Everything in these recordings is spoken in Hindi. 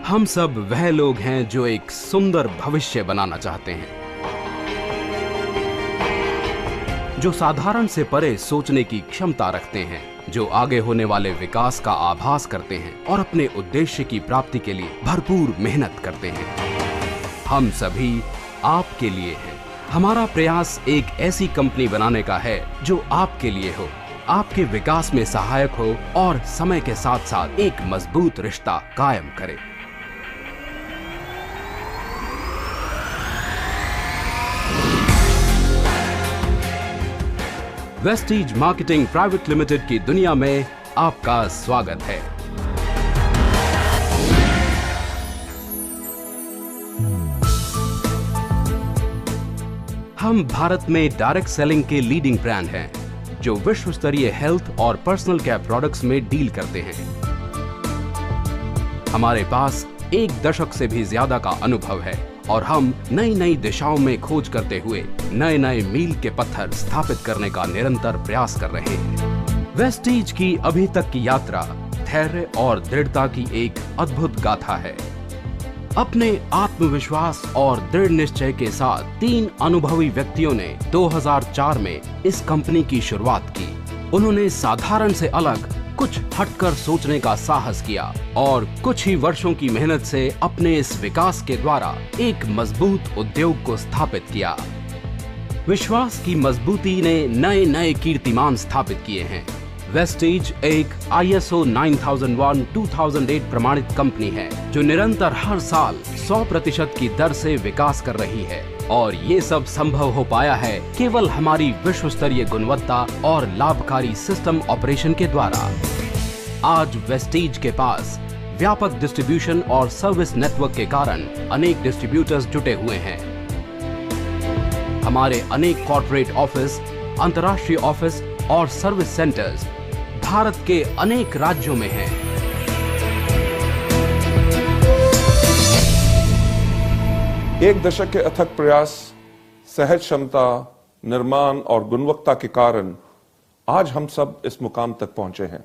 हम सब वह लोग हैं जो एक सुंदर भविष्य बनाना चाहते हैं, जो साधारण से परे सोचने की क्षमता रखते हैं, जो आगे होने वाले विकास का आभास करते हैं और अपने उद्देश्य की प्राप्ति के लिए भरपूर मेहनत करते हैं। हम सभी आपके लिए हैं। हमारा प्रयास एक ऐसी कंपनी बनाने का है जो आपके लिए हो, आपके विकास में सहायक हो और समय के साथ साथ एक मजबूत रिश्ता कायम करे। वेस्टीज मार्केटिंग प्राइवेट लिमिटेड की दुनिया में आपका स्वागत है। हम भारत में डायरेक्ट सेलिंग के लीडिंग ब्रांड हैं, जो विश्व स्तरीय हेल्थ और पर्सनल केयर प्रोडक्ट्स में डील करते हैं। हमारे पास 1 दशक से भी ज्यादा का अनुभव है और हम नई नई दिशाओं में खोज करते हुए नए नए मील के पत्थर स्थापित करने का निरंतर प्रयास कर रहे हैं। वेस्टीज की अभी तक की यात्रा धैर्य और दृढ़ता की एक अद्भुत गाथा है। अपने आत्मविश्वास और दृढ़ निश्चय के साथ 3 अनुभवी व्यक्तियों ने 2004 में इस कंपनी की शुरुआत की। उन्होंने साधारण से अलग कुछ हटकर सोचने का साहस किया और कुछ ही वर्षों की मेहनत से अपने इस विकास के द्वारा एक मजबूत उद्योग को स्थापित किया। विश्वास की मजबूती ने नए नए कीर्तिमान स्थापित किए हैं। वेस्टीज एक ISO 9001-2008 प्रमाणित कंपनी है जो निरंतर हर साल 100% की दर से विकास कर रही है और ये सब संभव हो पाया है केवल हमारी विश्व स्तरीय गुणवत्ता और लाभकारी सिस्टम ऑपरेशन के द्वारा। आज वेस्टीज के पास व्यापक डिस्ट्रीब्यूशन और सर्विस नेटवर्क के कारण अनेक डिस्ट्रीब्यूटर्स जुटे हुए हैं। हमारे अनेक कॉर्पोरेट ऑफिस, अंतर्राष्ट्रीय ऑफिस और सर्विस सेंटर्स भारत के अनेक राज्यों में हैं। एक दशक के अथक प्रयास, सहज क्षमता, निर्माण और गुणवत्ता के कारण आज हम सब इस मुकाम तक पहुंचे हैं।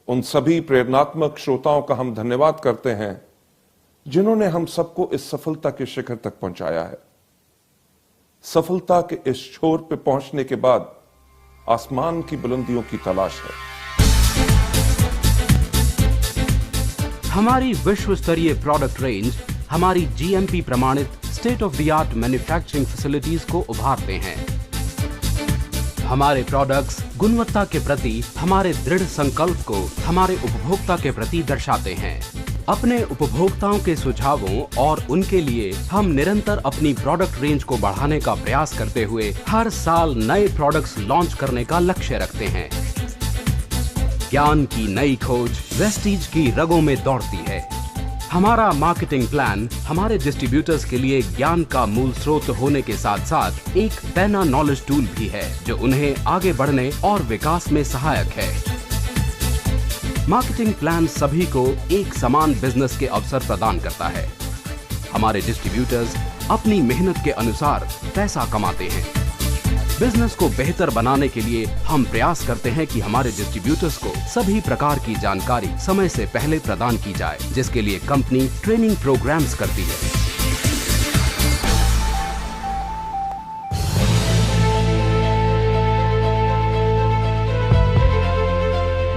उन सभी प्रेरणात्मक श्रोताओं का हम धन्यवाद करते हैं जिन्होंने हम सबको इस सफलता के शिखर तक पहुंचाया है। सफलता के इस छोर पे पहुंचने के बाद आसमान की बुलंदियों की तलाश है। हमारी विश्व स्तरीय प्रोडक्ट रेंज हमारी GMP प्रमाणित state of the art manufacturing facilities को उभारते हैं। हमारे प्रोडक्ट्स गुणवत्ता के प्रति हमारे दृढ़ संकल्प को हमारे उपभोक्ता के प्रति दर्शाते हैं। अपने उपभोक्ताओं के सुझावों और उनके लिए हम निरंतर अपनी प्रोडक्ट रेंज को बढ़ाने का प्रयास करते हुए हर साल नए प्रोडक्ट्स लॉन्च करने का लक्ष्य रखते हैं। ज्ञान की नई खोज वेस्टीज की रगों में दौड़ती है। हमारा मार्केटिंग प्लान हमारे डिस्ट्रीब्यूटर्स के लिए ज्ञान का मूल स्रोत होने के साथ साथ एक पैना नॉलेज टूल भी है जो उन्हें आगे बढ़ने और विकास में सहायक है। मार्केटिंग प्लान सभी को एक समान बिजनेस के अवसर प्रदान करता है। हमारे डिस्ट्रीब्यूटर्स अपनी मेहनत के अनुसार पैसा कमाते हैं। बिजनेस को बेहतर बनाने के लिए हम प्रयास करते हैं कि हमारे डिस्ट्रीब्यूटर्स को सभी प्रकार की जानकारी समय से पहले प्रदान की जाए, जिसके लिए कंपनी ट्रेनिंग प्रोग्राम्स करती है।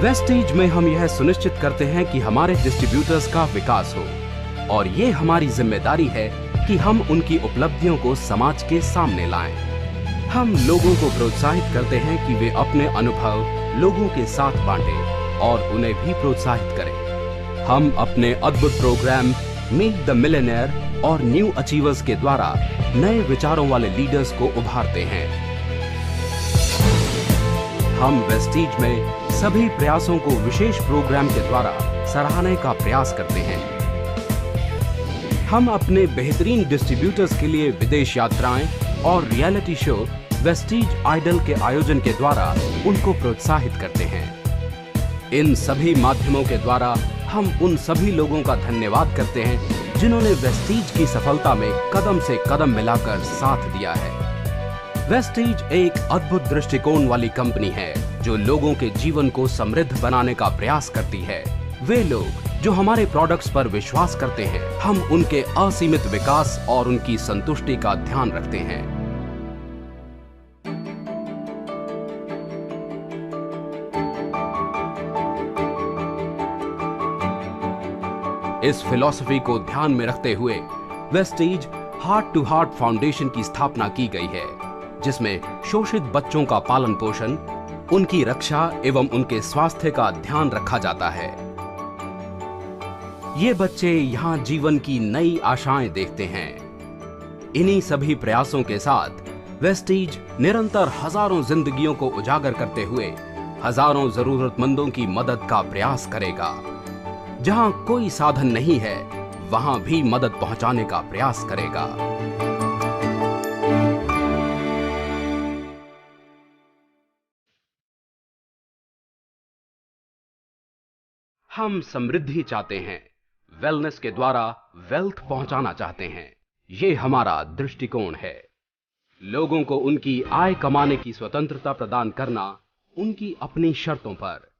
वेस्टीज में हम यह सुनिश्चित करते हैं कि हमारे डिस्ट्रीब्यूटर्स का विकास हो और ये हमारी जिम्मेदारी है कि हम उनकी उपलब्धियों को समाज के सामने लाएं। हम लोगों को प्रोत्साहित करते हैं कि वे अपने अनुभव लोगों के साथ बांटें और उन्हें भी प्रोत्साहित करें। हम अपने अद्भुत प्रोग्राम मीट द मिलियनेयर और न्यू अचीवर्स के द्वारा नए विचारों वाले लीडर्स को उभारते हैं। हम वेस्टीज में सभी प्रयासों को विशेष प्रोग्राम के द्वारा सराहने का प्रयास करते हैं। हम अपने बेहतरीन डिस्ट्रीब्यूटर्स के लिए विदेश यात्राएं और रियलिटी शो वेस्टीज आइडल के आयोजन के द्वारा उनको प्रोत्साहित करते हैं। इन सभी माध्यमों के द्वारा हम उन सभी लोगों का धन्यवाद करते हैं जिन्होंने वेस्टीज की सफलता में कदम से कदम मिलाकर साथ दिया है। वेस्टीज एक अद्भुत दृष्टिकोण वाली कंपनी है जो लोगों के जीवन को समृद्ध बनाने का प्रयास करती है। वे लोग जो हमारे प्रोडक्ट्स पर विश्वास करते हैं, हम उनके असीमित विकास और उनकी संतुष्टि का ध्यान रखते हैं। इस फिलॉसफी को ध्यान में रखते हुए वेस्टीज हार्ट टू हार्ट फाउंडेशन की स्थापना की गई है, जिसमें शोषित बच्चों का पालन पोषण, उनकी रक्षा एवं उनके स्वास्थ्य का ध्यान रखा जाता है। ये बच्चे यहाँ जीवन की नई आशाएं देखते हैं। इन्हीं सभी प्रयासों के साथ वेस्टीज निरंतर हजारों जिंदगियों को उजागर करते हुए हजारों जरूरतमंदों की मदद का प्रयास करेगा। जहां कोई साधन नहीं है, वहां भी मदद पहुंचाने का प्रयास करेगा। हम समृद्धि चाहते हैं, वेलनेस के द्वारा वेल्थ पहुंचाना चाहते हैं। ये हमारा दृष्टिकोण है। लोगों को उनकी आय कमाने की स्वतंत्रता प्रदान करना, उनकी अपनी शर्तों पर।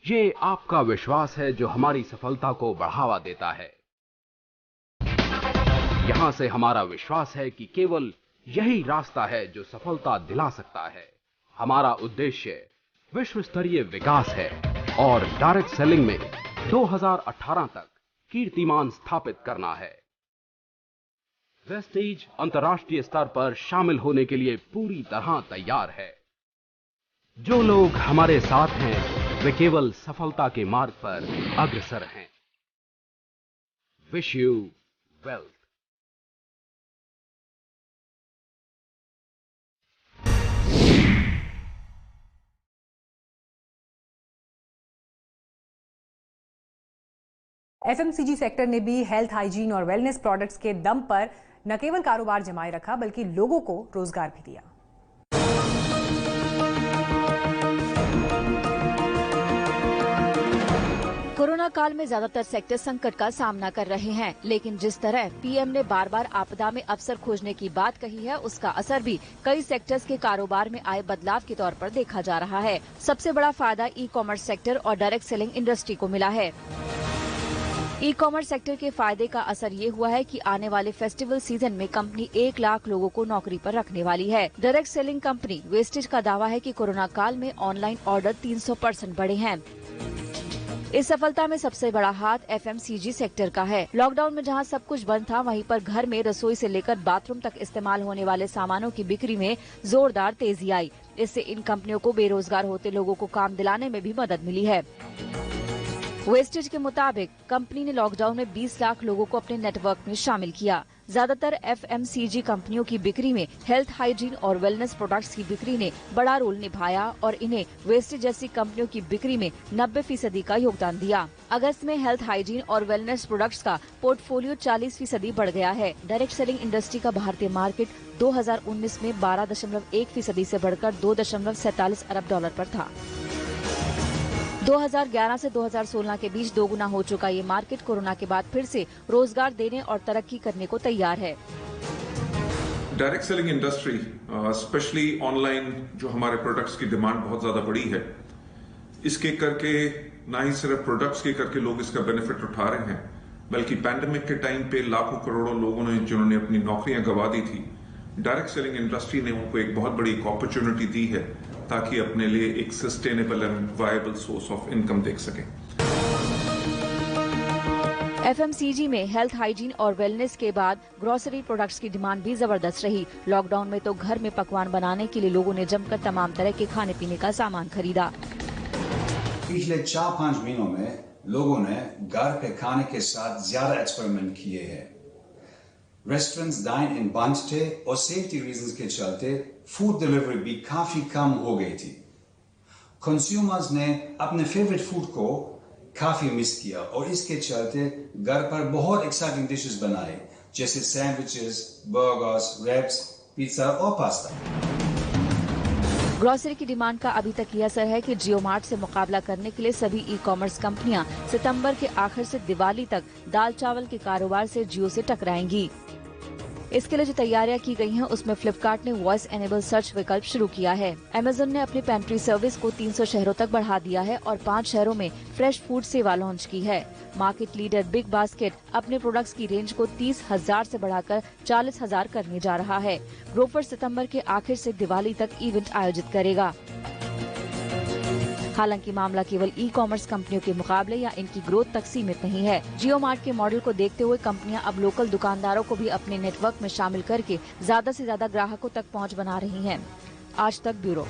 ये आपका विश्वास है जो हमारी सफलता को बढ़ावा देता है। यहां से हमारा विश्वास है कि केवल यही रास्ता है जो सफलता दिला सकता है। हमारा उद्देश्य विश्व स्तरीय विकास है और डायरेक्ट सेलिंग में 2018 तक कीर्तिमान स्थापित करना है। वेस्टीज अंतर्राष्ट्रीय स्तर पर शामिल होने के लिए पूरी तरह तैयार है। जो लोग हमारे साथ हैं, वे केवल सफलता के मार्ग पर अग्रसर हैं। Wish you wealth. FMCG sector ने भी हेल्थ, हाइजीन और वेलनेस प्रोडक्ट्स के दम पर न केवल कारोबार जमाए रखा, बल्कि लोगों को रोजगार भी दिया। कोरोना काल में ज्यादातर सेक्टर संकट का सामना कर रहे हैं, लेकिन जिस तरह पीएम ने बार बार आपदा में अवसर खोजने की बात कही है, उसका असर भी कई सेक्टर्स के कारोबार में आए बदलाव के तौर पर देखा जा रहा है। सबसे बड़ा फायदा ई कॉमर्स सेक्टर और डायरेक्ट सेलिंग इंडस्ट्री को मिला है। ई कॉमर्स सेक्टर के फायदे का असर ये हुआ है कि आने वाले फेस्टिवल सीजन में कंपनी 1 लाख लोगों को नौकरी पर रखने वाली है। डायरेक्ट सेलिंग कंपनी वेस्टेज का दावा है कि कोरोना काल में ऑनलाइन ऑर्डर 300% बढ़े हैं। इस सफलता में सबसे बड़ा हाथ एफएमसीजी सेक्टर का है। लॉकडाउन में जहां सब कुछ बंद था, वहीं पर घर में रसोई से लेकर बाथरूम तक इस्तेमाल होने वाले सामानों की बिक्री में जोरदार तेजी आई। इससे इन कंपनियों को बेरोजगार होते लोगों को काम दिलाने में भी मदद मिली है। वेस्टेज के मुताबिक कंपनी ने लॉकडाउन में 20 लाख लोगों को अपने नेटवर्क में शामिल किया। ज्यादातर एफएमसीजी कंपनियों की बिक्री में हेल्थ, हाइजीन और वेलनेस प्रोडक्ट्स की बिक्री ने बड़ा रोल निभाया और इन्हें वेस्टेज जैसी कंपनियों की बिक्री में 90% का योगदान दिया। अगस्त में हेल्थ, हाइजीन और वेलनेस प्रोडक्ट्स का पोर्टफोलियो 40% बढ़ गया है। डायरेक्ट सेलिंग इंडस्ट्री का भारतीय मार्केट 2019 में 12.1% से बढ़कर $2.47 अरब पर था। 2011 से 2016 के बीच दोगुना हो चुका ये मार्केट कोरोना के बाद फिर से रोजगार देने और तरक्की करने को तैयार है। Direct selling industry, specially online जो हमारे प्रोडक्ट्स की डिमांड बहुत ज्यादा बढ़ी है, इसके करके ना ही सिर्फ प्रोडक्ट्स के करके लोग इसका बेनिफिट उठा रहे हैं, बल्कि पैंडेमिक के टाइम पे लाखों करोड़ों लोगों ने जिन्होंने अपनी नौकरियां गंवा दी थी, डायरेक्ट सेलिंग इंडस्ट्री ने उनको एक बहुत बड़ी अपॉर्चुनिटी दी है ताकि अपने लिए एक sustainable and viable source of income देख सकें। एफएमसीजी में हेल्थ, हाइजीन और वेलनेस के बाद ग्रोसरी प्रोडक्ट्स की डिमांड भी जबरदस्त रही। लॉकडाउन में तो घर में पकवान बनाने के लिए लोगों ने जमकर तमाम तरह के खाने पीने का सामान खरीदा। पिछले 4-5 महीनों में लोगों ने घर पे खाने के साथ ज्यादा एक्सपेरिमेंट किए हैं। रेस्टोरेंट्स डाइन इन बंद थे और सेफ्टी रीजंस के चलते फूड डिलीवरी भी काफी कम हो गई थी। कंज्यूमर्स ने अपने फेवरेट फूड को काफी मिस किया और इसके चलते घर पर बहुत एक्साइटिंग डिशेस बनाए, जैसे सैंडविचेस, बर्गर्स, रैप्स, पिज्जा और पास्ता। ग्रोसरी की डिमांड का अभी तक यह असर है कि जियो मार्ट से मुकाबला करने के लिए सभी ई कॉमर्स कंपनियां सितंबर के आखिर से दिवाली तक दाल चावल के कारोबार से जियो से टकराएंगी। इसके लिए जो तैयारियां की गई हैं उसमें फ्लिपकार्ट ने वॉइस एनेबल सर्च विकल्प शुरू किया है। अमेज़न ने अपनी पेंट्री सर्विस को 300 शहरों तक बढ़ा दिया है और 5 शहरों में फ्रेश फूड सेवा लॉन्च की है। मार्केट लीडर बिग बास्केट अपने प्रोडक्ट्स की रेंज को 30,000 से बढ़ाकर 40,000 करने जा रहा है। ग्रोफर सितंबर के आखिर से दिवाली तक इवेंट आयोजित करेगा। हालांकि मामला केवल ई कॉमर्स कंपनियों के मुकाबले या इनकी ग्रोथ तक सीमित नहीं है। जियो मार्ट के मॉडल को देखते हुए कंपनियां अब लोकल दुकानदारों को भी अपने नेटवर्क में शामिल करके ज्यादा से ज्यादा ग्राहकों तक पहुंच बना रही हैं। आज तक ब्यूरो।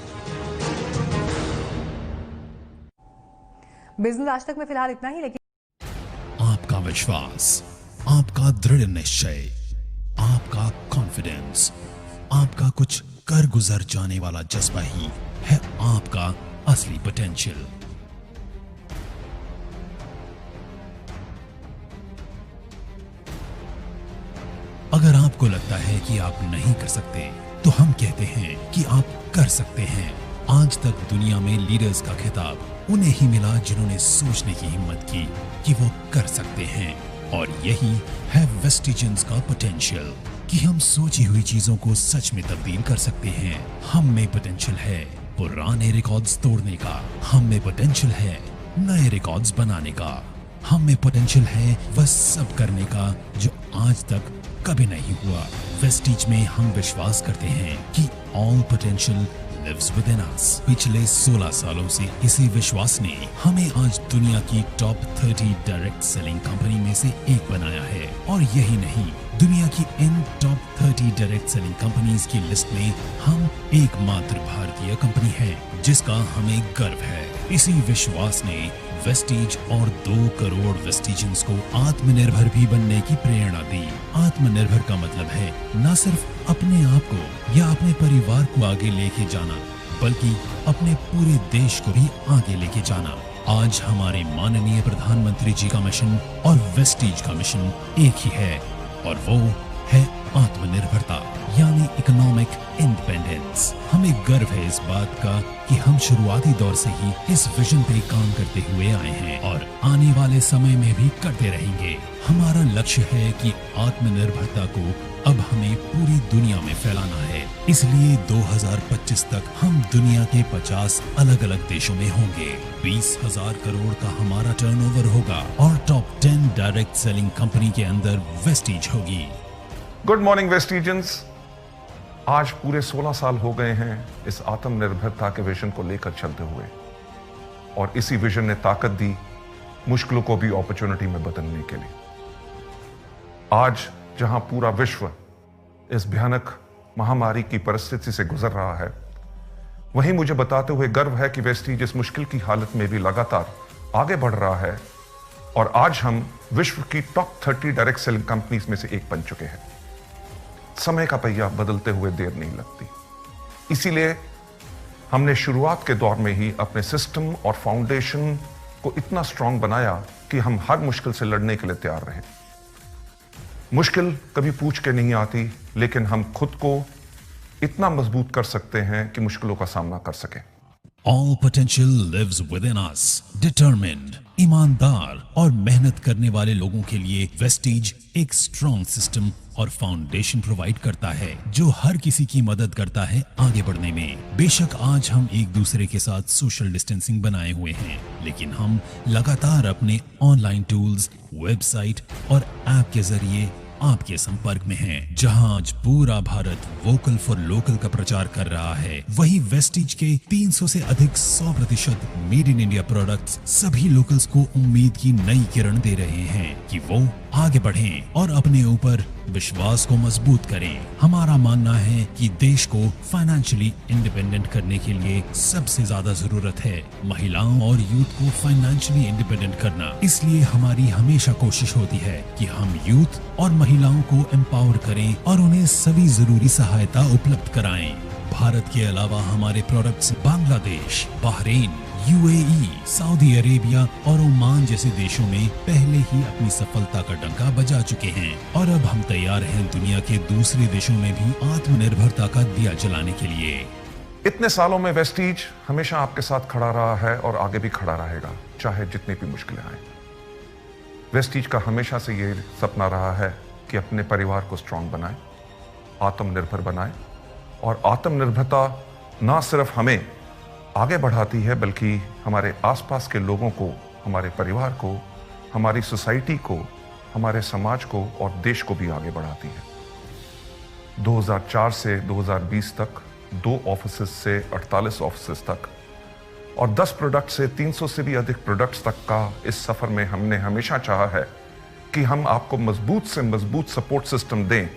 बिजनेस आज तक में फिलहाल इतना ही, लेकिन आपका विश्वास, आपका दृढ़ निश्चय, आपका कॉन्फिडेंस, आपका कुछ कर गुजर जाने वाला जज्बा ही है आपका असली पोटेंशियल। अगर आपको लगता है कि आप नहीं कर सकते, तो हम कहते हैं कि आप कर सकते हैं। आज तक दुनिया में लीडर्स का खिताब उन्हें ही मिला जिन्होंने सोचने की हिम्मत की कि वो कर सकते हैं। और यही है वेस्टिजेंस का पोटेंशियल, कि हम सोची हुई चीजों को सच में तब्दील कर सकते हैं। हम में पोटेंशियल है पुराने रिकॉर्ड्स तोड़ने का, हम में पोटेंशियल है नए रिकॉर्ड्स बनाने का, हम में पोटेंशियल है वह सब करने का जो आज तक कभी नहीं हुआ। वेस्टीज में हम विश्वास करते हैं कि all potential lives within us। पिछले 16 सालों से इसी विश्वास ने हमें आज दुनिया की टॉप 30 डायरेक्ट सेलिंग कंपनी में से एक बनाया है। और यही नहीं, दुनिया की इन टॉप 30 डायरेक्ट सेलिंग कंपनीज की लिस्ट में हम एकमात्र भारतीय कंपनी है जिसका हमें गर्व है। इसी विश्वास ने वेस्टीज और 2 करोड़ वेस्टिजियंस को आत्मनिर्भर भी बनने की प्रेरणा दी। आत्मनिर्भर का मतलब है न सिर्फ अपने आप को या अपने परिवार को आगे लेके जाना, बल्कि अपने पूरे देश को भी आगे लेके जाना। आज हमारे माननीय प्रधानमंत्री जी का मिशन और वेस्टीज का मिशन एक ही है, और वो है आत्मनिर्भरता, यानी इकोनॉमिक इंडिपेंडेंस। हमें गर्व है इस बात का कि हम शुरुआती दौर से ही इस विजन पे काम करते हुए आए हैं और आने वाले समय में भी करते रहेंगे। हमारा लक्ष्य है कि आत्मनिर्भरता को अब हमें पूरी दुनिया में फैलाना है। इसलिए 2025 तक हम दुनिया के 50 अलग अलग देशों में होंगे। 20,000 करोड़ का हमारा टर्नओवर होगा और टॉप 10 डायरेक्ट सेलिंग कंपनी के अंदर वेस्टीज होगी। Good morning Vestigians. आज पूरे 16 साल हो गए हैं इस आत्मनिर्भरता के विजन को लेकर चलते हुए, और इसी विजन ने ताकत दी मुश्किलों को भी अपॉर्चुनिटी में बदलने के लिए। आज जहां पूरा विश्व इस भयानक महामारी की परिस्थिति से गुजर रहा है, वहीं मुझे बताते हुए गर्व है कि वेस्टीज इस मुश्किल की हालत में भी लगातार आगे बढ़ रहा है, और आज हम विश्व की टॉप 30 डायरेक्ट सेलिंग कंपनीज में से एक बन चुके हैं। समय का पहिया बदलते हुए देर नहीं लगती, इसीलिए हमने शुरुआत के दौर में ही अपने सिस्टम और फाउंडेशन को इतना स्ट्रांग बनाया कि हम हर मुश्किल से लड़ने के लिए तैयार रहे। मुश्किल कभी पूछ के नहीं आती, लेकिन हम खुद को इतना मजबूत कर सकते हैं कि मुश्किलों का सामना कर सकें। All potential lives within us। Determined, ईमानदार और मेहनत करने वाले लोगों के लिए वेस्टीज एक स्ट्रॉन्ग सिस्टम और फाउंडेशन प्रोवाइड करता है जो हर किसी की मदद करता है आगे बढ़ने में। बेशक आज हम एक दूसरे के साथ सोशल डिस्टेंसिंग बनाए हुए हैं, लेकिन हम लगातार अपने ऑनलाइन टूल्स, वेबसाइट और ऐप के जरिए आपके संपर्क में हैं। जहां आज पूरा भारत वोकल फॉर लोकल का प्रचार कर रहा है, वहीं वेस्टीज के 300 से अधिक 100% मेड इन इंडिया प्रोडक्ट्स सभी लोकल्स को उम्मीद की नई किरण दे रहे हैं कि वो आगे बढ़ें और अपने ऊपर विश्वास को मजबूत करें। हमारा मानना है कि देश को फाइनेंशियली इंडिपेंडेंट करने के लिए सबसे ज्यादा जरूरत है महिलाओं और यूथ को फाइनेंशियली इंडिपेंडेंट करना। इसलिए हमारी हमेशा कोशिश होती है कि हम यूथ और महिलाओं को एम्पावर करें और उन्हें सभी जरूरी सहायता उपलब्ध कराएं। भारत के अलावा हमारे products Bangladesh, Bahrain, UAE, Saudi Arabia और ओमान जैसे देशों में पहले ही अपनी सफलता का डंका बजा चुके हैं, और अब हम तैयार हैं दुनिया के दूसरे देशों में भी आत्मनिर्भरता का दिया जलाने के लिए। इतने सालों में वेस्टीज हमेशा आपके साथ खड़ा रहा है और आगे भी खड़ा रहेगा, चाहे जितनी भी मुश्किलें आए। वेस्टीज का हमेशा से ये सपना रहा है कि अपने परिवार को स्ट्रांग बनाए, आत्मनिर्भर बनाएं। और आत्मनिर्भरता ना सिर्फ हमें आगे बढ़ाती है बल्कि हमारे आसपास के लोगों को, हमारे परिवार को, हमारी सोसाइटी को, हमारे समाज को और देश को भी आगे बढ़ाती है। 2004 से 2020 तक 2 ऑफिसेस से 48 ऑफिसेस तक और 10 प्रोडक्ट से 300 से भी अधिक प्रोडक्ट्स तक का इस सफर में हमने हमेशा चाहा है कि हम आपको मजबूत से मजबूत सपोर्ट सिस्टम दें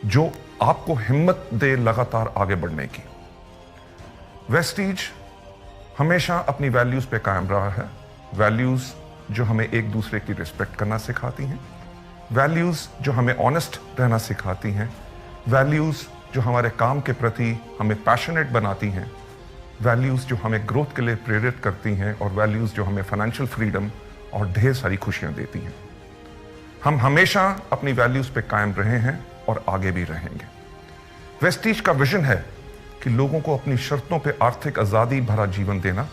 जो आपको हिम्मत दे लगातार आगे बढ़ने की। वेस्टीज हमेशा अपनी वैल्यूज पे कायम रहा है। वैल्यूज जो हमें एक दूसरे की रिस्पेक्ट करना सिखाती हैं, वैल्यूज जो हमें ऑनेस्ट रहना सिखाती हैं, वैल्यूज जो हमारे काम के प्रति हमें पैशनेट बनाती हैं, वैल्यूज जो हमें ग्रोथ के लिए प्रेरित करती हैं और वैल्यूज जो हमें फाइनेंशियल फ्रीडम और ढेर सारी खुशियां देती हैं। हम हमेशा अपनी वैल्यूज पे कायम रहे हैं और आगे भी रहेंगे। वेस्टीज का विजन है कि लोगों को अपनी शर्तों पे आर्थिक आजादी भरा जीवन देना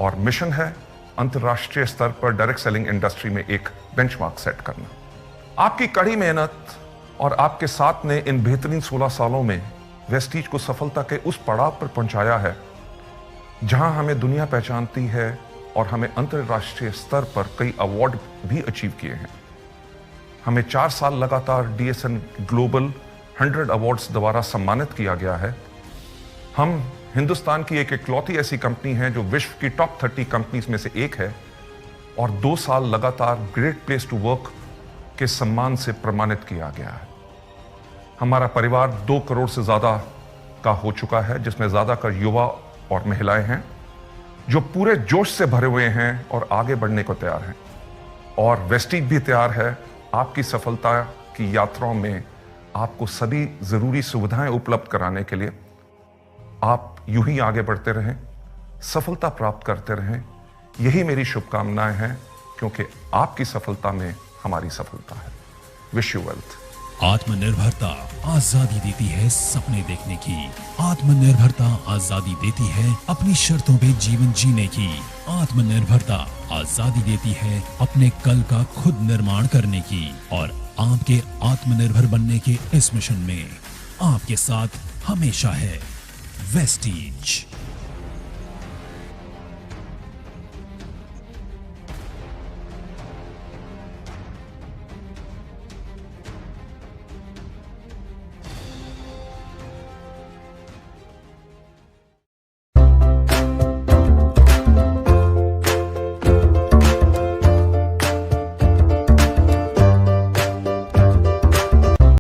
और मिशन है अंतर्राष्ट्रीय स्तर पर डायरेक्ट सेलिंग इंडस्ट्री में एक बेंचमार्क सेट करना। आपकी कड़ी मेहनत और आपके साथ ने इन बेहतरीन 16 सालों में वेस्टीज को सफलता के उस पड़ाव पर पहुंचाया है जहां हमें दुनिया पहचानती है और हमें अंतर्राष्ट्रीय स्तर पर कई अवार्ड भी अचीव किए हैं। हमें 4 साल लगातार DSN ग्लोबल 100 अवार्ड्स द्वारा सम्मानित किया गया है। हम हिंदुस्तान की एक इकलौती ऐसी कंपनी है जो विश्व की टॉप 30 कंपनीज में से एक है और 2 साल लगातार ग्रेट प्लेस टू वर्क के सम्मान से प्रमाणित किया गया है। हमारा परिवार 2 करोड़ से ज्यादा का हो चुका है, जिसमें ज्यादातर युवा और महिलाएं हैं जो पूरे जोश से भरे हुए हैं और आगे बढ़ने को तैयार हैं। और वेस्टीज भी तैयार है आपकी सफलता की यात्राओं में आपको सभी जरूरी सुविधाएं उपलब्ध कराने के लिए। आप यूं ही आगे बढ़ते रहें, सफलता प्राप्त करते रहें, यही मेरी शुभकामनाएं हैं क्योंकि आपकी सफलता में हमारी सफलता है। Wish you wealth. आत्मनिर्भरता आजादी देती है सपने देखने की। आत्मनिर्भरता आजादी देती है अपनी शर्तों पे जीवन जीने की। आत्मनिर्भरता आजादी देती है अपने कल का खुद निर्माण करने की। और आपके आत्मनिर्भर बनने के इस मिशन में आपके साथ हमेशा है वेस्टीज।